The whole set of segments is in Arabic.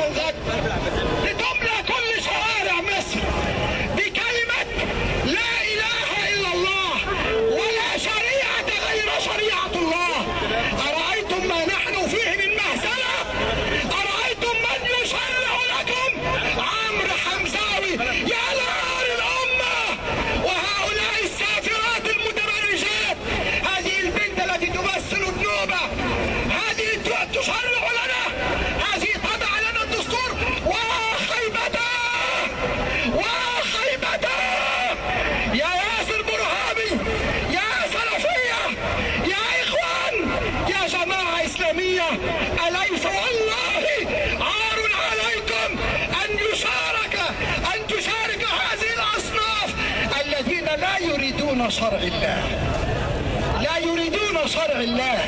الغد لتملأ كل شوارع مصر بكلمة لا إله إلا الله ولا شريعة غير شريعة الله. أرأيتم ما نحن فيه من مهزلة؟ أرأيتم من يشرع لكم؟ عمرو حمزاوي يا نار الأمة، وهؤلاء السافرات المتبرجات، هذه البنت التي تمثل النوبة، هذه تشرع لنا، هذه تضع لنا الدستور. وخيبته وخيبته يا ياسر برهامي، يا سلفية، يا إخوان، يا جماعة إسلامية، أليس والله عار عليكم أن تشارك هذه الأصناف الذين لا يريدون شرع الله، لا يريدون شرع الله،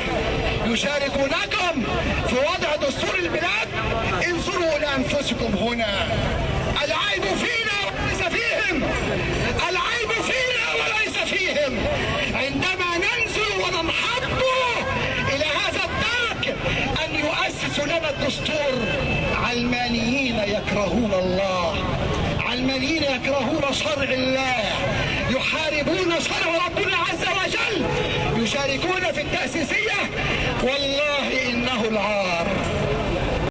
يشاركونكم في وضع دستور البلاد. انظروا لأنفسكم هنا، العيب فينا وليس فيهم، العيب فينا وليس فيهم. عندما ننزل وننحط إلى هذا الدرك أن يؤسسوا لنا الدستور، علمانيين يكرهون الله، علمانيين يكرهون شرع الله، يحاربون شرع ربنا عز وجل، يشاركون في التأسيسية. والله إنه العار.